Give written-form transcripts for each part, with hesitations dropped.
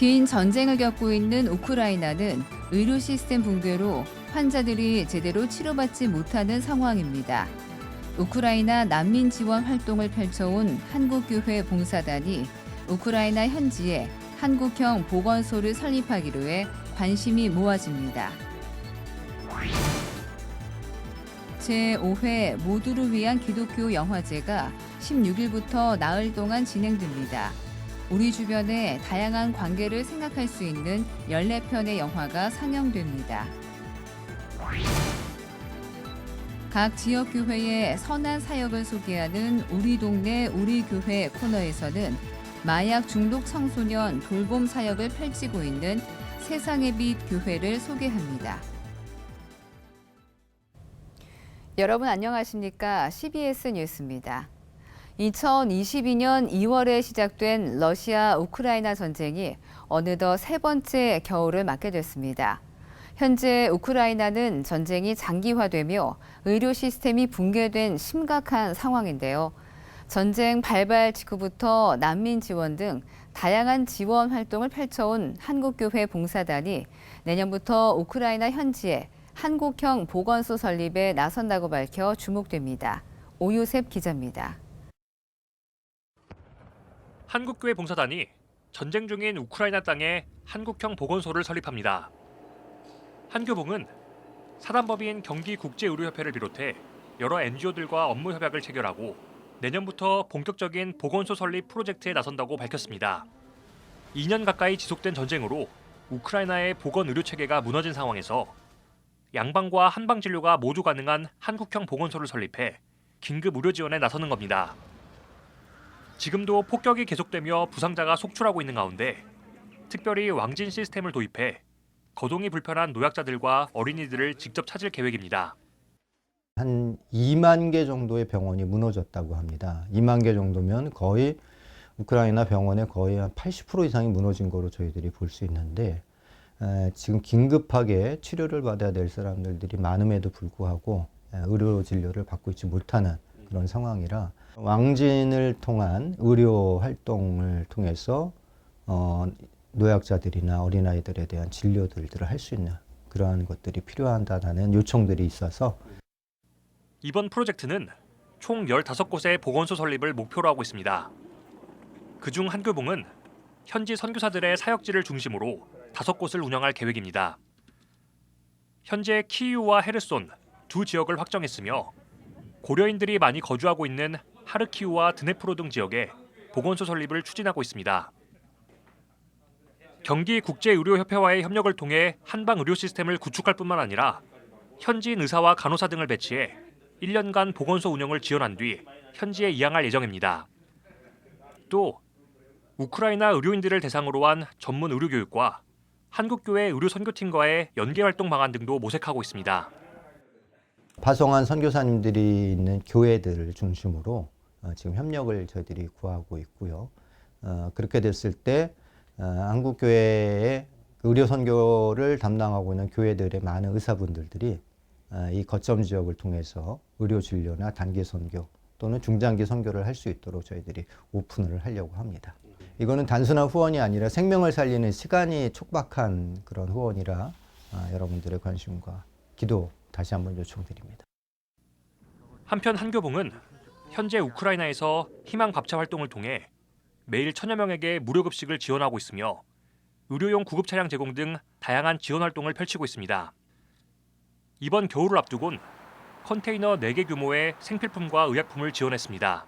긴 전쟁을 겪고 있는 우크라이나는 의료 시스템 붕괴로 환자들이 제대로 치료받지 못하는 상황입니다. 우크라이나 난민 지원 활동을 펼쳐온 한국교회 봉사단이 우크라이나 현지에 한국형 보건소를 설립하기로 해 관심이 모아집니다. 제5회 모두를 위한 기독교 영화제가 16일부터 나흘 동안 진행됩니다. 우리 주변의 다양한 관계를 생각할 수 있는 14편의 영화가 상영됩니다. 각 지역교회의 선한 사역을 소개하는 우리 동네 우리 교회 코너에서는 마약 중독 청소년 돌봄 사역을 펼치고 있는 세상의 빛 교회를 소개합니다. 여러분 안녕하십니까? CBS 뉴스입니다. 2022년 2월에 시작된 러시아 우크라이나 전쟁이 어느덧 세 번째 겨울을 맞게 됐습니다. 현재 우크라이나는 전쟁이 장기화되며 의료 시스템이 붕괴된 심각한 상황인데요. 전쟁 발발 직후부터 난민 지원 등 다양한 지원 활동을 펼쳐온 한국교회 봉사단이 내년부터 우크라이나 현지에 한국형 보건소 설립에 나선다고 밝혀 주목됩니다. 오유셉 기자입니다. 한국교회 봉사단이 전쟁 중인 우크라이나 땅에 한국형 보건소를 설립합니다. 한교봉은 사단법인 경기국제의료협회를 비롯해 여러 NGO들과 업무 협약을 체결하고 내년부터 본격적인 보건소 설립 프로젝트에 나선다고 밝혔습니다. 2년 가까이 지속된 전쟁으로 우크라이나의 보건 의료 체계가 무너진 상황에서 양방과 한방 진료가 모두 가능한 한국형 보건소를 설립해 긴급 의료 지원에 나서는 겁니다. 지금도 폭격이 계속되며 부상자가 속출하고 있는 가운데 특별히 왕진 시스템을 도입해 거동이 불편한 노약자들과 어린이들을 직접 찾을 계획입니다. 한 2만 개 정도의 병원이 무너졌다고 합니다. 2만 개 정도면 거의 우크라이나 병원의 거의 한 80% 이상이 무너진 거로 저희들이 볼 수 있는데 지금 긴급하게 치료를 받아야 될 사람들이 많음에도 불구하고 의료 진료를 받고 있지 못하는 그런 상황이라 왕진을 통한 의료 활동을 통해서 노약자들이나 어린아이들에 대한 진료들을 할 수 있는 그러한 것들이 필요하다는 요청들이 있어서 이번 프로젝트는 총 15곳의 보건소 설립을 목표로 하고 있습니다. 그중 한교봉은 현지 선교사들의 사역지를 중심으로 5곳을 운영할 계획입니다. 현재 키이우와 헤르손 두 지역을 확정했으며 고려인들이 많이 거주하고 있는 하르키우와 드네프로 등 지역에 보건소 설립을 추진하고 있습니다. 경기국제의료협회와의 협력을 통해 한방 의료 시스템을 구축할 뿐만 아니라 현지인 의사와 간호사 등을 배치해 1년간 보건소 운영을 지원한 뒤 현지에 이양할 예정입니다. 또 우크라이나 의료인들을 대상으로 한 전문 의료교육과 한국교회 의료선교팀과의 연계활동 방안 등도 모색하고 있습니다. 파송한 선교사님들이 있는 교회들을 중심으로 지금 협력을 저희들이 구하고 있고요. 그렇게 됐을 때 한국교회의 의료 선교를 담당하고 있는 교회들의 많은 의사분들이 이 거점 지역을 통해서 의료 진료나 단기 선교 또는 중장기 선교를 할 수 있도록 저희들이 오픈을 하려고 합니다. 이거는 단순한 후원이 아니라 생명을 살리는 시간이 촉박한 그런 후원이라 여러분들의 관심과 기도 다시 한번 요청드립니다. 한편 한교봉은 현재 우크라이나에서 희망 밥차 활동을 통해 매일 1,000여 명에게 무료 급식을 지원하고 있으며 의료용 구급 차량 제공 등 다양한 지원 활동을 펼치고 있습니다. 이번 겨울을 앞두곤 컨테이너 4개 규모의 생필품과 의약품을 지원했습니다.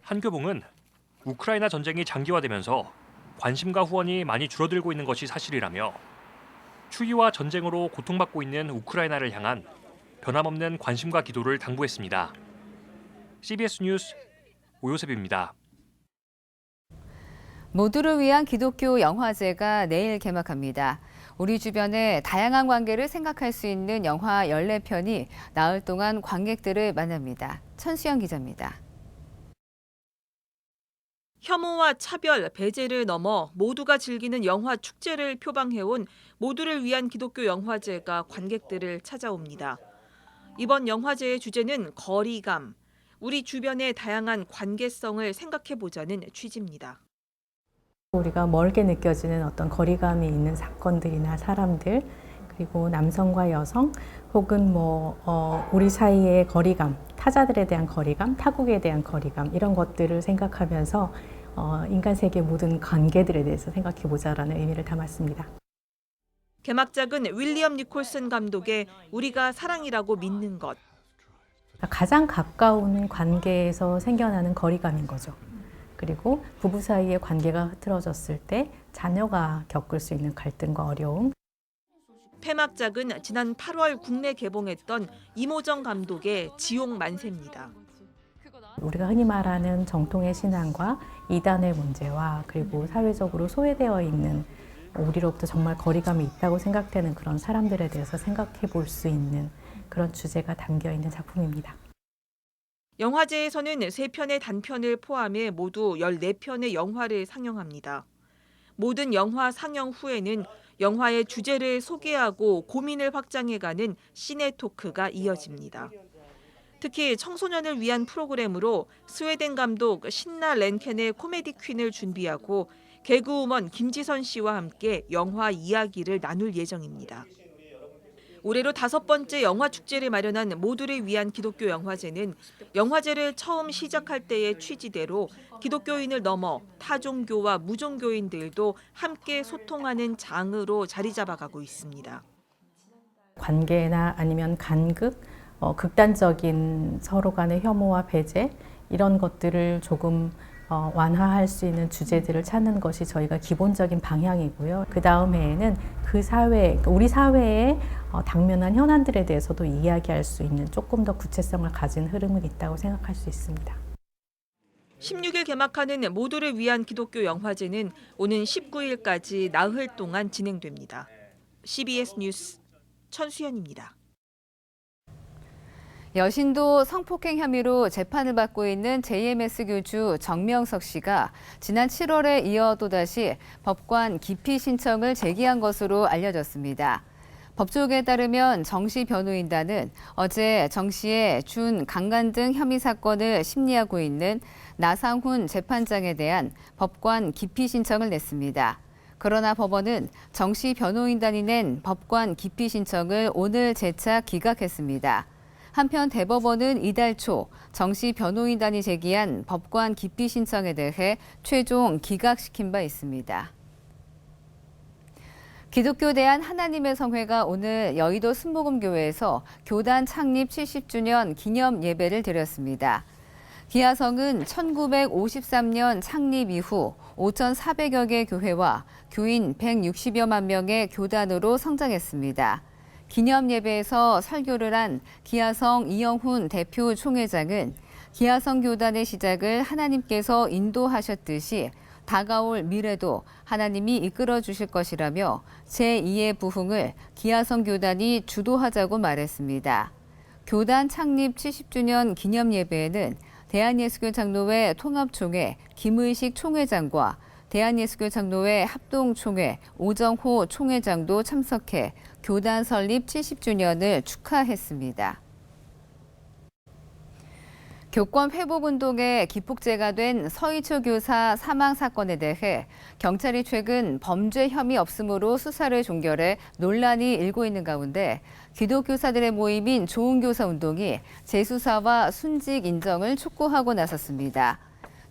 한교봉은 우크라이나 전쟁이 장기화되면서 관심과 후원이 많이 줄어들고 있는 것이 사실이라며 추위와 전쟁으로 고통받고 있는 우크라이나를 향한 변함없는 관심과 기도를 당부했습니다. CBS 뉴스 오요셉입니다. 모두를 위한 기독교 영화제가 내일 개막합니다. 우리 주변의 다양한 관계를 생각할 수 있는 영화 14편이 나흘 동안 관객들을 만납니다. 천수영 기자입니다. 혐오와 차별, 배제를 넘어 모두가 즐기는 영화 축제를 표방해온 모두를 위한 기독교 영화제가 관객들을 찾아옵니다. 이번 영화제의 주제는 거리감, 우리 주변의 다양한 관계성을 생각해보자는 취지입니다. 우리가 멀게 느껴지는 어떤 거리감이 있는 사건들이나 사람들, 그리고 남성과 여성, 혹은 우리 사이의 거리감, 타자들에 대한 거리감, 타국에 대한 거리감, 이런 것들을 생각하면서 인간 세계 모든 관계들에 대해서 생각해보자라는 의미를 담았습니다. 개막작은 윌리엄 니콜슨 감독의 우리가 사랑이라고 믿는 것. 가장 가까운 관계에서 생겨나는 거리감인 거죠. 그리고 부부 사이의 관계가 흐트러졌을 때 자녀가 겪을 수 있는 갈등과 어려움. 폐막작은 지난 8월 국내 개봉했던 이모정 감독의 지옥 만세입니다. 우리가 흔히 말하는 정통의 신앙과 이단의 문제와 그리고 사회적으로 소외되어 있는 우리로부터 정말 거리감이 있다고 생각되는 그런 사람들에 대해서 생각해 볼 수 있는 그런 주제가 담겨 있는 작품입니다. 영화제에서는 3편의 단편을 포함해 모두 14편의 영화를 상영합니다. 모든 영화 상영 후에는 영화의 주제를 소개하고 고민을 확장해가는 시네토크가 이어집니다. 특히 청소년을 위한 프로그램으로 스웨덴 감독 신나 렌켄의 코미디 퀸을 준비하고 개그우먼 김지선 씨와 함께 영화 이야기를 나눌 예정입니다. 올해로 5번째 영화축제를 마련한 모두를 위한 기독교 영화제는 영화제를 처음 시작할 때의 취지대로 기독교인을 넘어 타종교와 무종교인들도 함께 소통하는 장으로 자리 잡아가고 있습니다. 관계나 아니면 간극, 극단적인 서로 간의 혐오와 배제, 이런 것들을 조금 완화할 수 있는 주제들을 찾는 것이 저희가 기본적인 방향이고요. 그 다음 해에는 그 사회, 우리 사회의 당면한 현안들에 대해서도 이야기할 수 있는 조금 더 구체성을 가진 흐름은 있다고 생각할 수 있습니다. 16일 개막하는 모두를 위한 기독교 영화제는 오는 19일까지 나흘 동안 진행됩니다. CBS 뉴스 천수연입니다. 여신도 성폭행 혐의로 재판을 받고 있는 JMS 교주 정명석 씨가 지난 7월에 이어 또다시 법관 기피 신청을 제기한 것으로 알려졌습니다. 법조계에 따르면 정 씨 변호인단은 어제 정 씨의 준, 강간 등 혐의 사건을 심리하고 있는 나상훈 재판장에 대한 법관 기피 신청을 냈습니다. 그러나 법원은 정 씨 변호인단이 낸 법관 기피 신청을 오늘 재차 기각했습니다. 한편 대법원은 이달 초 정 씨 변호인단이 제기한 법관 기피 신청에 대해 최종 기각시킨 바 있습니다. 기독교 대한 하나님의 성회가 오늘 여의도 순복음교회에서 교단 창립 70주년 기념 예배를 드렸습니다. 기아성은 1953년 창립 이후 5,400여 개 교회와 교인 160여만 명의 교단으로 성장했습니다. 기념 예배에서 설교를 한 기아성 이영훈 대표 총회장은 기아성 교단의 시작을 하나님께서 인도하셨듯이 다가올 미래도 하나님이 이끌어 주실 것이라며 제2의 부흥을 기아성 교단이 주도하자고 말했습니다. 교단 창립 70주년 기념 예배에는 대한예수교 장로회 통합총회 김의식 총회장과 대한예수교 장로회 합동총회 오정호 총회장도 참석해 교단 설립 70주년을 축하했습니다. 교권 회복 운동에 기폭제가 된 서희초 교사 사망 사건에 대해 경찰이 최근 범죄 혐의 없음으로 수사를 종결해 논란이 일고 있는 가운데 기독교사들의 모임인 좋은교사 운동이 재수사와 순직 인정을 촉구하고 나섰습니다.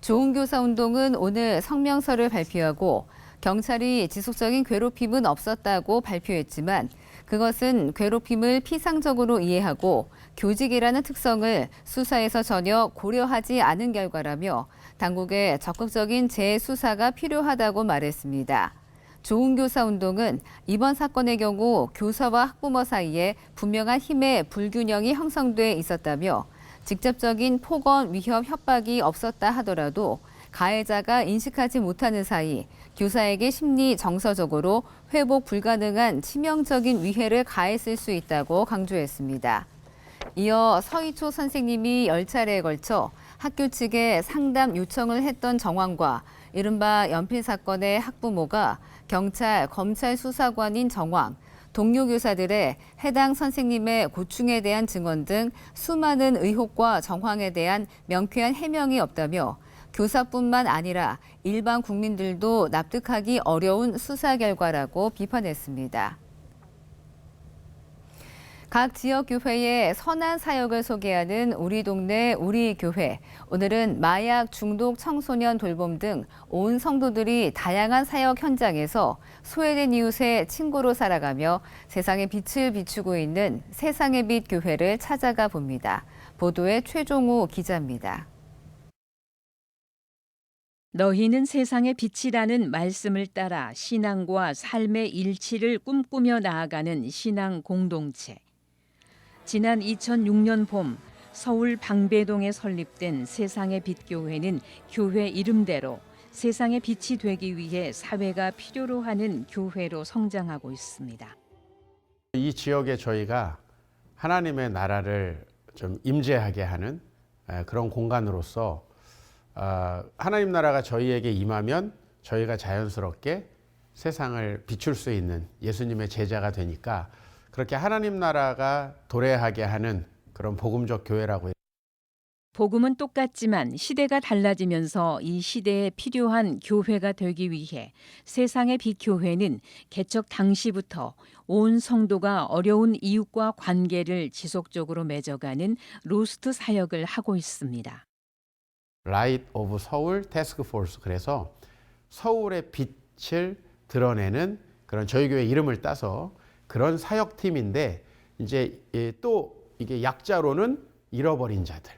좋은교사 운동은 오늘 성명서를 발표하고 경찰이 지속적인 괴롭힘은 없었다고 발표했지만 그것은 괴롭힘을 피상적으로 이해하고 교직이라는 특성을 수사에서 전혀 고려하지 않은 결과라며 당국의 적극적인 재수사가 필요하다고 말했습니다. 좋은교사 운동은 이번 사건의 경우 교사와 학부모 사이에 분명한 힘의 불균형이 형성돼 있었다며 직접적인 폭언, 위협, 협박이 없었다 하더라도 가해자가 인식하지 못하는 사이 교사에게 심리 정서적으로 회복 불가능한 치명적인 위해를 가했을 수 있다고 강조했습니다. 이어 서희초 선생님이 10차례에 걸쳐 학교 측에 상담 요청을 했던 정황과 이른바 연필 사건의 학부모가 경찰, 검찰 수사관인 정황, 동료 교사들의 해당 선생님의 고충에 대한 증언 등 수많은 의혹과 정황에 대한 명쾌한 해명이 없다며 교사뿐만 아니라 일반 국민들도 납득하기 어려운 수사 결과라고 비판했습니다. 각 지역 교회의 선한 사역을 소개하는 우리 동네 우리 교회. 오늘은 마약 중독 청소년 돌봄 등 온 성도들이 다양한 사역 현장에서 소외된 이웃의 친구로 살아가며 세상의 빛을 비추고 있는 세상의 빛 교회를 찾아가 봅니다. 보도에 최종우 기자입니다. 너희는 세상의 빛이라는 말씀을 따라 신앙과 삶의 일치를 꿈꾸며 나아가는 신앙 공동체. 지난 2006년 봄 서울 방배동에 설립된 세상의 빛 교회는 교회 이름대로 세상의 빛이 되기 위해 사회가 필요로 하는 교회로 성장하고 있습니다. 이 지역에 저희가 하나님의 나라를 좀 임재하게 하는 그런 공간으로서 하나님 나라가 저희에게 임하면 저희가 자연스럽게 세상을 비출 수 있는 예수님의 제자가 되니까 그렇게 하나님 나라가 도래하게 하는 그런 복음적 교회라고. 복음은 똑같지만 시대가 달라지면서 이 시대에 필요한 교회가 되기 위해 세상의 빛 교회는 개척 당시부터 온 성도가 어려운 이웃과 관계를 지속적으로 맺어가는 로스트 사역을 하고 있습니다. 라이트 오브 서울 태스크 포스, 그래서 서울의 빛을 드러내는 그런 저희 교회 이름을 따서 그런 사역팀인데, 이제 또 이게 약자로는 잃어버린 자들,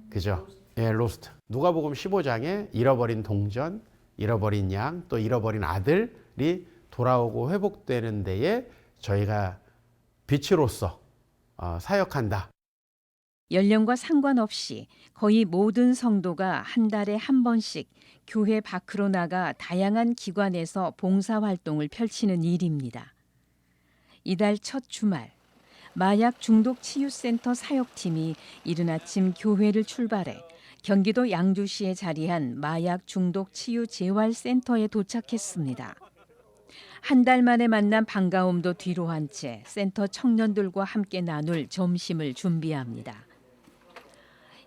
그죠? 예, 로스트. 누가복음 15장에 잃어버린 동전, 잃어버린 양, 또 잃어버린 아들이 돌아오고 회복되는 데에 저희가 빛으로서 사역한다. 연령과 상관없이 거의 모든 성도가 한 달에 한 번씩 교회 밖으로 나가 다양한 기관에서 봉사활동을 펼치는 일입니다. 이달 첫 주말, 마약 중독 치유센터 사역팀이 이른 아침 교회를 출발해 경기도 양주시에 자리한 마약 중독 치유 재활센터에 도착했습니다. 한 달 만에 만난 반가움도 뒤로 한 채 센터 청년들과 함께 나눌 점심을 준비합니다.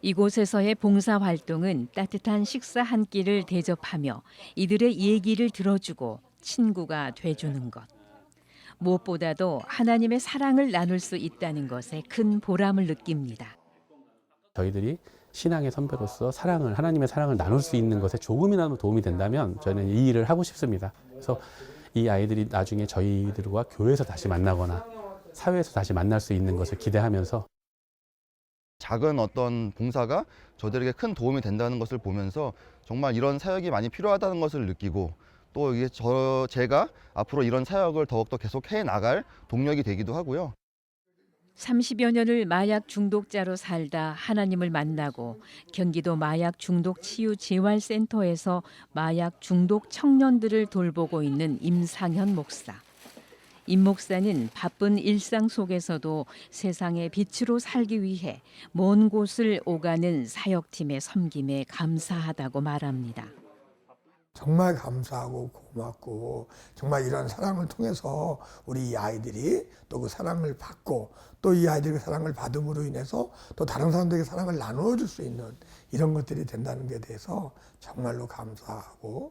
이곳에서의 봉사활동은 따뜻한 식사 한 끼를 대접하며 이들의 얘기를 들어주고 친구가 돼주는 것. 무엇보다도 하나님의 사랑을 나눌 수 있다는 것에 큰 보람을 느낍니다. 저희들이 신앙의 선배로서 하나님의 사랑을 나눌 수 있는 것에 조금이나마 도움이 된다면 저는 이 일을 하고 싶습니다. 그래서 이 아이들이 나중에 저희들과 교회에서 다시 만나거나 사회에서 다시 만날 수 있는 것을 기대하면서 작은 어떤 봉사가 저들에게 큰 도움이 된다는 것을 보면서 정말 이런 사역이 많이 필요하다는 것을 느끼고, 또 이게 제가 앞으로 이런 사역을 더욱더 계속해 나갈 동력이 되기도 하고요. 30여 년을 마약 중독자로 살다 하나님을 만나고 경기도 마약 중독 치유 재활센터에서 마약 중독 청년들을 돌보고 있는 임상현 목사. 임 목사는 바쁜 일상 속에서도 세상의 빛으로 살기 위해 먼 곳을 오가는 사역팀의 섬김에 감사하다고 말합니다. 정말 감사하고 고맙고, 정말 이런 사랑을 통해서 우리 이 아이들이 또 그 사랑을 받고, 또 이 아이들의 사랑을 받음으로 인해서 또 다른 사람들에게 사랑을 나누어 줄 수 있는 이런 것들이 된다는 게 대해서 정말로 감사하고.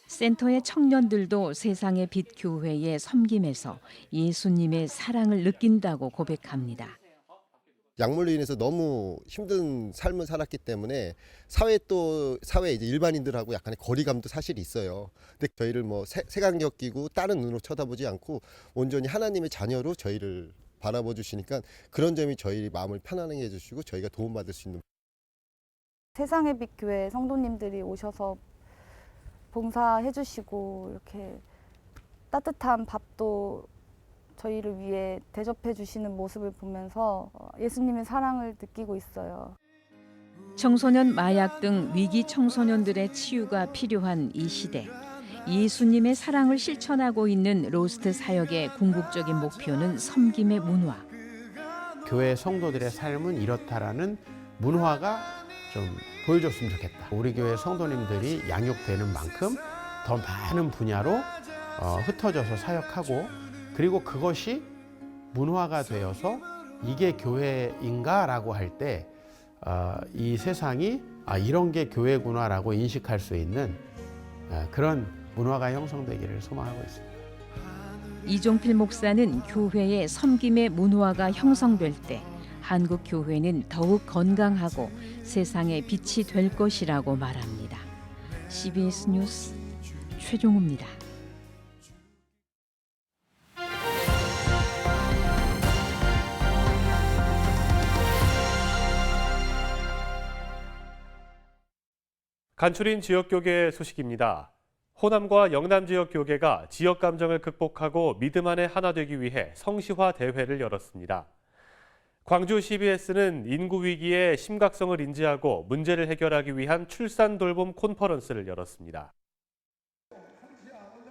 센터의 청년들도 세상의 빛 교회의 섬김에서 예수님의 사랑을 느낀다고 고백합니다. 약물로 인해서 너무 힘든 삶을 살았기 때문에 사회 이제 일반인들하고 약간의 거리감도 사실 있어요. 근데 저희를 뭐 색안경 끼고 다른 눈으로 쳐다보지 않고 온전히 하나님의 자녀로 저희를 바라봐 주시니까 그런 점이 저희 마음을 편안하게 해주시고 저희가 도움받을 수 있는. 세상의 빛 교회 성도님들이 오셔서 봉사해 주시고 이렇게 따뜻한 밥도 저희를 위해 대접해 주시는 모습을 보면서 예수님의 사랑을 느끼고 있어요. 청소년 마약 등 위기 청소년들의 치유가 필요한 이 시대. 예수님의 사랑을 실천하고 있는 로스트 사역의 궁극적인 목표는 섬김의 문화. 교회 성도들의 삶은 이렇다라는 문화가 좀 보여줬으면 좋겠다. 우리 교회 성도님들이 양육되는 만큼 더 많은 분야로 흩어져서 사역하고, 그리고 그것이 문화가 되어서 이게 교회인가라고 할 때 이 세상이 이런 게 교회구나라고 인식할 수 있는 그런 문화가 형성되기를 소망하고 있습니다. 이종필 목사는 교회의 섬김의 문화가 형성될 때 한국 교회는 더욱 건강하고 세상의 빛이 될 것이라고 말합니다. CBS 뉴스 최종우입니다. 간추린 지역교계 소식입니다. 호남과 영남 지역 교계가 지역 감정을 극복하고 믿음 안에 하나 되기 위해 성시화 대회를 열었습니다. 광주 CBS는 인구 위기의 심각성을 인지하고 문제를 해결하기 위한 출산 돌봄 콘퍼런스를 열었습니다.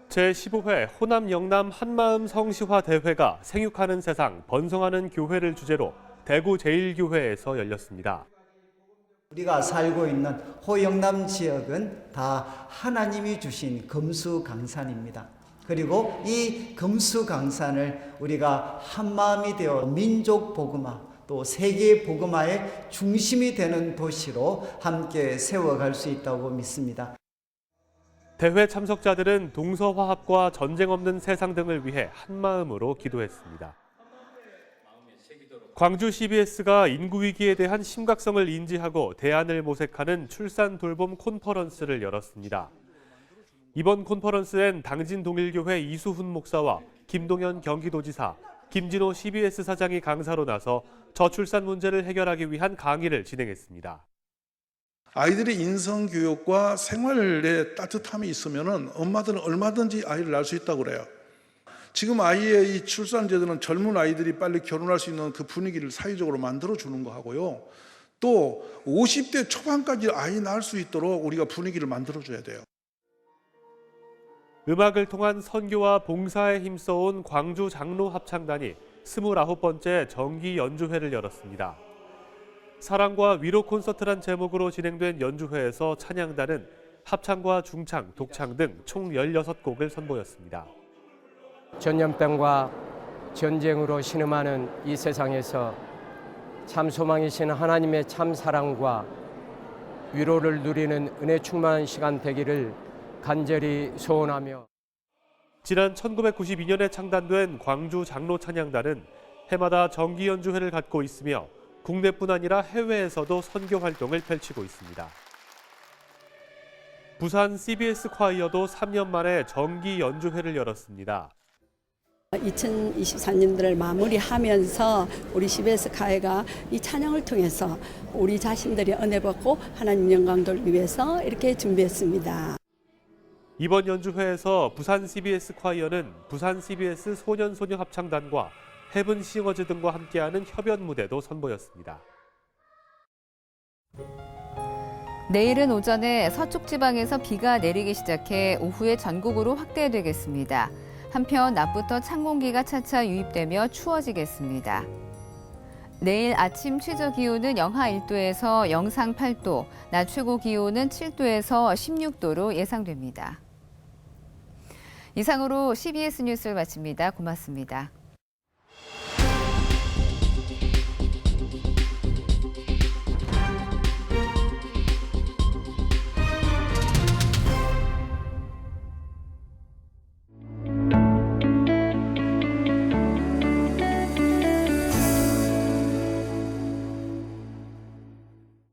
제15회 호남 영남 한마음 성시화 대회가 생육하는 세상, 번성하는 교회를 주제로 대구 제1교회에서 열렸습니다. 우리가 살고 있는 호영남 지역은 다 하나님이 주신 금수강산입니다. 그리고 이 금수강산을 우리가 한마음이 되어 민족 복음화 또 세계 복음화의 중심이 되는 도시로 함께 세워갈 수 있다고 믿습니다. 대회 참석자들은 동서화합과 전쟁 없는 세상 등을 위해 한마음으로 기도했습니다. 광주 CBS가 인구 위기에 대한 심각성을 인지하고 대안을 모색하는 출산 돌봄 콘퍼런스를 열었습니다. 이번 콘퍼런스엔 당진 동일교회 이수훈 목사와 김동연 경기도지사, 김진호 CBS 사장이 강사로 나서 저출산 문제를 해결하기 위한 강의를 진행했습니다. 아이들의 인성교육과 생활에 따뜻함이 있으면 엄마들은 얼마든지 아이를 낳을 수 있다고 그래요. 지금 아이의 이 출산제도는 젊은 아이들이 빨리 결혼할 수 있는 그 분위기를 사회적으로 만들어주는 거 하고요. 또 50대 초반까지 아이 낳을 수 있도록 우리가 분위기를 만들어줘야 돼요. 음악을 통한 선교와 봉사에 힘써온 광주 장로 합창단이 29번째 정기 연주회를 열었습니다. 사랑과 위로 콘서트란 제목으로 진행된 연주회에서 찬양단은 합창과 중창, 독창 등 총 16곡을 선보였습니다. 전염병과 전쟁으로 신음하는 이 세상에서 참 소망이신 하나님의 참 사랑과 위로를 누리는 은혜 충만한 시간 되기를 간절히 소원하며 지난 1992년에 창단된 광주 장로 찬양단은 해마다 정기 연주회를 갖고 있으며 국내뿐 아니라 해외에서도 선교 활동을 펼치고 있습니다. 부산 CBS 콰이어도 3년 만에 정기 연주회를 열었습니다. 2024년도를 마무리하면서 우리 CBS 콰이어가 이 찬양을 통해서 우리 자신들이 은혜 받고 하나님 영광 돌리기 위해서 이렇게 준비했습니다. 이번 연주회에서 부산 CBS 콰이어는 부산 CBS 소년소녀 합창단과 헤븐 싱어즈 등과 함께하는 협연 무대도 선보였습니다. 내일은 오전에 서쪽 지방에서 비가 내리기 시작해 오후에 전국으로 확대되겠습니다. 한편 낮부터 찬 공기가 차차 유입되며 추워지겠습니다. 내일 아침 최저 기온은 영하 1도에서 영상 8도, 낮 최고 기온은 7도에서 16도로 예상됩니다. 이상으로 CBS 뉴스를 마칩니다. 고맙습니다.